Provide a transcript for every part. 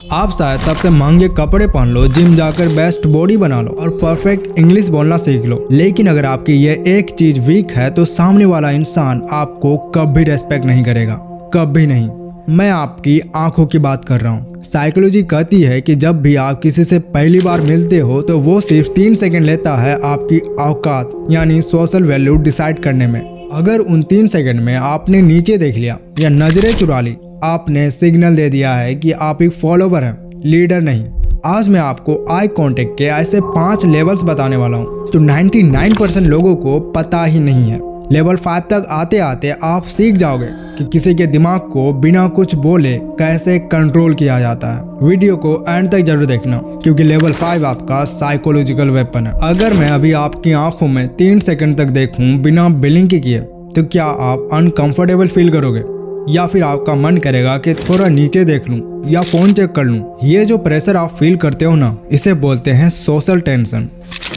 आप शायद सबसे महंगे कपड़े पहन लो, जिम जाकर बेस्ट बॉडी बना लो और परफेक्ट इंग्लिश बोलना सीख लो, लेकिन अगर आपकी ये एक चीज वीक है तो सामने वाला इंसान आपको कभी रेस्पेक्ट नहीं करेगा, कभी नहीं। मैं आपकी आंखों की बात कर रहा हूँ। साइकोलॉजी कहती है कि जब भी आप किसी से पहली बार मिलते हो तो वो सिर्फ 3 सेकंड लेता है आपकी औकात यानी सोशल वैल्यू डिसाइड करने में। अगर उन 3 सेकंड में आपने नीचे देख लिया या नजरें चुरा ली, आपने सिग्नल दे दिया है कि आप एक फॉलोवर हैं, लीडर नहीं। आज मैं आपको आई कांटेक्ट के ऐसे 5 लेवल्स बताने वाला हूँ जो 99% लोगों को पता ही नहीं है। लेवल 5 तक आते आते आप सीख जाओगे कि किसी के दिमाग को बिना कुछ बोले कैसे कंट्रोल किया जाता है। वीडियो को एंड तक जरूर देखना क्योंकि लेवल 5 आपका साइकोलॉजिकल वेपन है। अगर मैं अभी आपकी आंखों में 3 सेकंड तक देखूं बिना ब्लिंक किए तो क्या आप अनकंफर्टेबल फील करोगे या फिर आपका मन करेगा कि थोड़ा नीचे देख लूं या फोन चेक कर लूं? ये जो प्रेशर आप फील करते हो ना, इसे बोलते हैं सोशल टेंशन।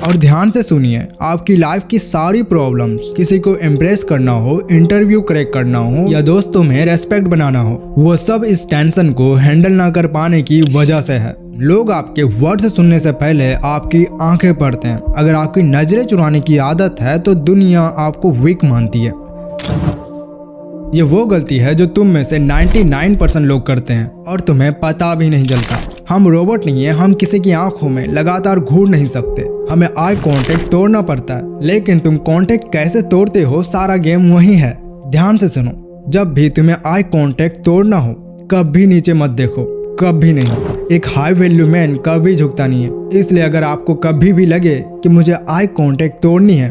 और ध्यान से सुनिए, आपकी लाइफ की सारी प्रॉब्लम्स, किसी को इम्प्रेस करना हो, इंटरव्यू क्रैक करना हो या दोस्तों में रेस्पेक्ट बनाना हो, वो सब इस टेंशन को हैंडल ना कर पाने की वजह से है। लोग आपके वर्ड्स सुनने से पहले आपकी आंखें पढ़ते हैं। अगर आपकी नजरें चुराने की आदत है तो दुनिया आपको वीक मानती है। ये वो गलती है जो तुम में से 99% लोग करते हैं और तुम्हें पता भी नहीं चलता। हम रोबोट नहीं है, हम किसी की आंखों में लगातार घूर नहीं सकते। हमें आई कांटेक्ट तोड़ना पड़ता है, लेकिन तुम कांटेक्ट कैसे तोड़ते हो, सारा गेम वही है। ध्यान से सुनो, जब भी तुम्हें आई कांटेक्ट तोड़ना हो कभी नीचे मत देखो, कभी नहीं। एक हाई वैल्यू मैन कभी झुकता नहीं है। इसलिए अगर आपको कभी भी लगे कि मुझे आई कांटेक्ट तोड़नी है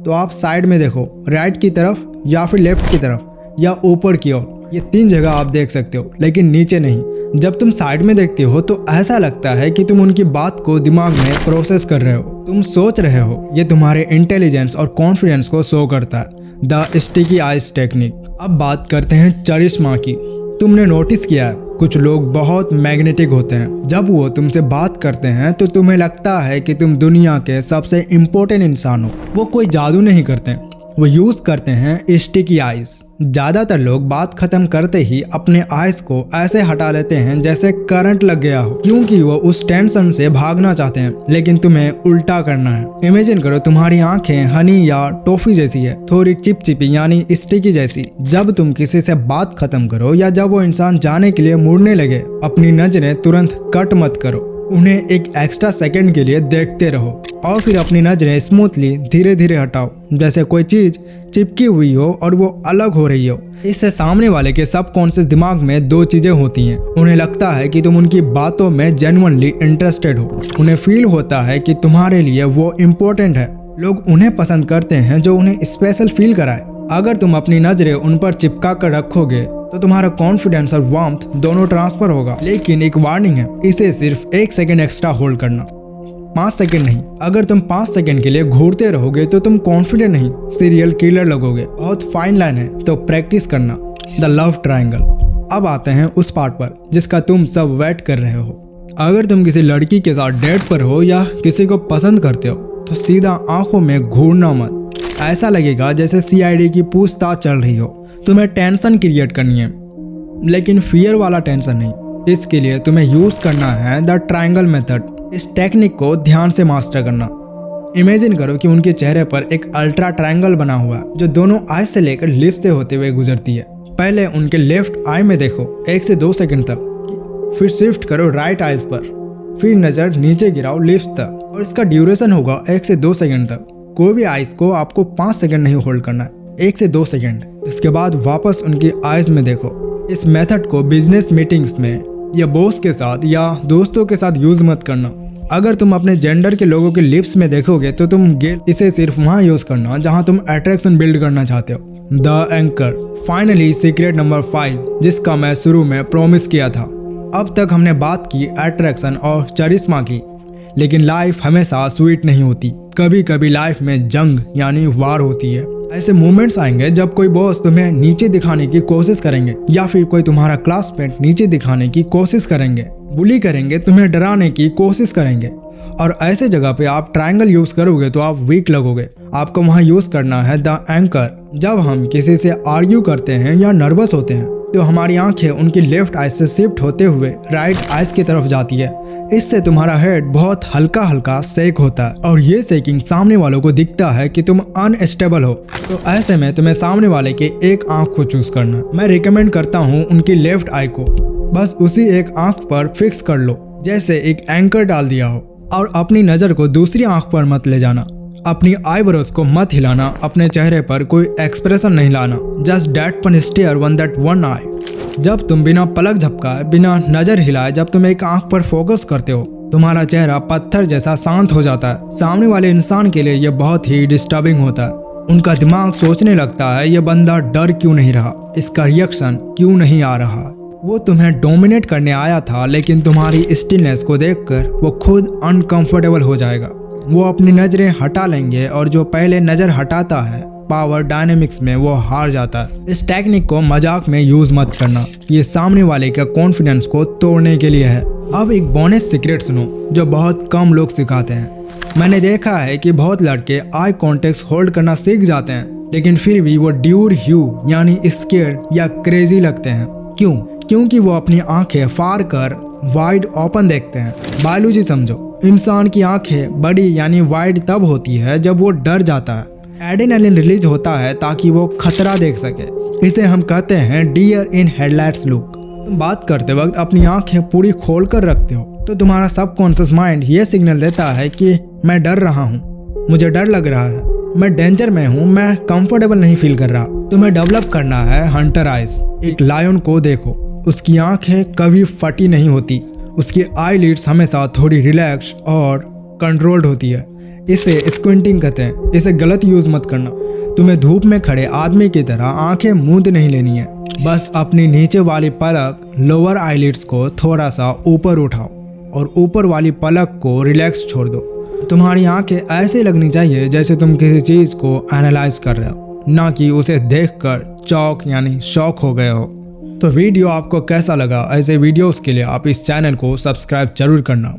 तो आप साइड में देखो, राइट की तरफ या फिर लेफ्ट की तरफ या ऊपर की ओर। ये 3 जगह आप देख सकते हो, लेकिन नीचे नहीं। जब तुम साइड में देखते हो तो ऐसा लगता है कि तुम उनकी बात को दिमाग में प्रोसेस कर रहे हो, तुम सोच रहे हो। ये तुम्हारे इंटेलिजेंस और कॉन्फिडेंस को शो करता है। The sticky eyes technique. अब बात करते हैं चरिश्मा की। तुमने नोटिस किया है कुछ लोग बहुत मैग्नेटिक होते हैं। जब वो तुमसे बात करते हैं तो तुम्हें लगता है कि तुम दुनिया के सबसे इम्पोर्टेंट इंसान हो। वो कोई जादू नहीं करते, वो यूज करते हैं स्टिकी आइज। ज्यादातर लोग बात खत्म करते ही अपने आइज को ऐसे हटा लेते हैं जैसे करंट लग गया हो, क्योंकि वो उस टेंशन से भागना चाहते हैं। लेकिन तुम्हें उल्टा करना है। इमेजिन करो तुम्हारी आंखें हनी या टॉफी जैसी है, थोड़ी चिपचिपी यानी स्टिकी जैसी। जब तुम किसी से बात खत्म करो या जब वो इंसान जाने के लिए मुड़ने लगे, अपनी नजरें तुरंत कट मत करो, उन्हें एक एक्स्ट्रा सेकंड के लिए देखते रहो और फिर अपनी नजरें स्मूथली धीरे धीरे हटाओ, जैसे कोई चीज चिपकी हुई हो और वो अलग हो रही हो। इससे सामने वाले के सबकॉन्शियस दिमाग में 2 चीजें होती हैं। उन्हें लगता है कि तुम उनकी बातों में जेन्युइनली इंटरेस्टेड हो। उन्हें फील होता है कि तुम्हारे लिए वो इम्पोर्टेंट है। लोग उन्हें पसंद करते हैं जो उन्हें स्पेशल फील कराए। अगर तुम अपनी नजरें उन पर चिपका कर रखोगे तो तुम्हारा कॉन्फिडेंस और वार्मथ दोनों ट्रांसफर होगा। लेकिन एक वार्निंग है, इसे सिर्फ 1 सेकंड एक्स्ट्रा होल्ड करना, 5 सेकंड नहीं। अगर तुम 5 सेकंड के लिए घूरते रहोगे तो तुम कॉन्फिडेंट नहीं, सीरियल किलर लगोगे। बहुत फाइन लाइन है, तो प्रैक्टिस करना। The love triangle. अब आते हैं उस पार्ट पर जिसका तुम सब वेट कर रहे हो। अगर तुम किसी लड़की के साथ डेट पर हो या किसी को पसंद करते हो तो सीधा आंखों में घूरना मत। ऐसा लगेगा जैसे CID की पूछताछ चल रही हो। तुम्हें टेंशन क्रिएट करनी है, लेकिन फियर वाला टेंशन नहीं। इसके लिए तुम्हें यूज करना है द ट्रायंगल मेथड। इस टेक्निक को ध्यान से मास्टर करना। इमेजिन करो कि उनके चेहरे पर एक अल्ट्रा ट्रायंगल बना हुआ है जो दोनों आई से लेकर लिप्स से होते हुए गुजरती है। पहले उनके लेफ्ट आई में देखो 1 से 2 सेकंड तक, फिर शिफ्ट करो राइट आइज पर, फिर नजर नीचे गिराओ लिप्स तक और इसका ड्यूरेशन होगा 1 से 2 सेकंड तक। कोई भी आइज को आपको 5 सेकंड नहीं होल्ड करना है, 1 से 2 सेकंड। इसके बाद वापस उनकी आइज में देखो। इस मेथड को बिजनेस मीटिंग्स में या बॉस के साथ या दोस्तों के साथ यूज मत करना। अगर तुम अपने जेंडर के लोगों के लिप्स में देखोगे तो तुम इसे सिर्फ वहां यूज करना जहां तुम अट्रैक्शन बिल्ड करना चाहते हो। The anchor. Finally secret number 5, जिसका मैं शुरू में प्रॉमिस किया था। अब तक हमने बात की अट्रैक्शन और चरिश्मा की, लेकिन लाइफ हमेशा स्वीट नहीं होती। कभी कभी लाइफ में जंग यानी वार होती है। ऐसे मोमेंट्स आएंगे जब कोई बॉस तुम्हें नीचे दिखाने की कोशिश करेंगे या फिर कोई तुम्हारा क्लासमेट नीचे दिखाने की कोशिश करेंगे, बुली करेंगे, तुम्हें डराने की कोशिश करेंगे। और ऐसे जगह पे आप ट्रायंगल यूज करोगे तो आप वीक लगोगे। आपको वहां यूज करना है द एंकर। जब हम किसी से आर्ग्यू करते हैं या नर्वस होते हैं तो हमारी आंखें उनकी लेफ्ट आई से शिफ्ट होते हुए राइट आइज की तरफ जाती है। इससे तुम्हारा हेड बहुत हल्का हल्का शेक होता है और ये शेकिंग सामने वालों को दिखता है कि तुम अनस्टेबल हो। तो ऐसे में तुम्हें सामने वाले के एक आंख को चूज करना। मैं रिकमेंड करता हूँ उनकी लेफ्ट आई को बस उसी एक आंख पर फिक्स कर लो, जैसे एक एंकर डाल दिया हो, और अपनी नज़र को दूसरी आंख पर मत ले जाना। अपनी आईब्रोज को मत हिलाना, अपने चेहरे पर कोई एक्सप्रेशन नहीं लाना। जस्ट डेट पन स्टेयर वन दैट वन आई। जब तुम बिना पलक झपकाए, बिना नजर हिलाए, जब तुम एक आंख पर फोकस करते हो, तुम्हारा चेहरा पत्थर जैसा शांत हो जाता है। सामने वाले इंसान के लिए यह बहुत ही डिस्टर्बिंग होता है। उनका दिमाग सोचने लगता है ये बंदा डर क्यों नहीं रहा, इसका रिएक्शन क्यों नहीं आ रहा। वो तुम्हें डोमिनेट करने आया था, लेकिन तुम्हारी स्टिलनेस को देखकर वो खुद अनकंफर्टेबल हो जाएगा। वो अपनी नजरें हटा लेंगे और जो पहले नजर हटाता है पावर डायनेमिक्स में वो हार जाता है। इस टेक्निक को मजाक में यूज मत करना, ये सामने वाले का कॉन्फिडेंस को तोड़ने के लिए है। अब एक बोनस सीक्रेट सुनो जो बहुत कम लोग सिखाते हैं। मैंने देखा है कि बहुत लड़के आई कॉन्टेक्ट होल्ड करना सीख जाते हैं, लेकिन फिर भी वो ड्यूर ह्यू यानी स्केर्ड या क्रेजी लगते हैं। क्यों? क्योंकि वो अपनी आंखें फाड़ कर वाइड ओपन देखते हैं। बायोलॉजी समझो, इंसान की आंखें बड़ी यानी वाइड तब होती है जब वो डर जाता है। एड्रेनलिन रिलीज होता है ताकि वो खतरा देख सके। इसे हम कहते हैं डियर इन हेडलाइट्स लुक। तुम बात करते वक्त अपनी आंखें पूरी खोल कर रखते हो, तो तुम्हारा सबकॉन्शियस माइंड ये सिग्नल देता है कि मैं डर रहा हूँ, मुझे डर लग रहा है, मैं डेंजर में हूँ, मैं कंफर्टेबल नहीं फील कर रहा। तुम्हें डेवलप करना है हंटर आइज। एक लायन को देखो, उसकी आंखें कभी फटी नहीं होती, उसकी आईलिड्स हमेशा थोड़ी रिलैक्स और कंट्रोल्ड होती है। इसे स्क्विंटिंग कहते हैं। इसे गलत यूज मत करना। तुम्हें धूप में खड़े आदमी की तरह आंखें मूंद नहीं लेनी है। बस अपनी नीचे वाली पलक लोअर आईलिड्स को थोड़ा सा ऊपर उठाओ और ऊपर वाली पलक को रिलैक्स छोड़ दो। तुम्हारी आंखें ऐसे लगनी चाहिए जैसे तुम किसी चीज को एनालाइज कर रहे हो, ना कि उसे देखकर चौक यानी शॉक हो गए हो। तो वीडियो आपको कैसा लगा? ऐसे वीडियोस के लिए आप इस चैनल को सब्सक्राइब जरूर करना।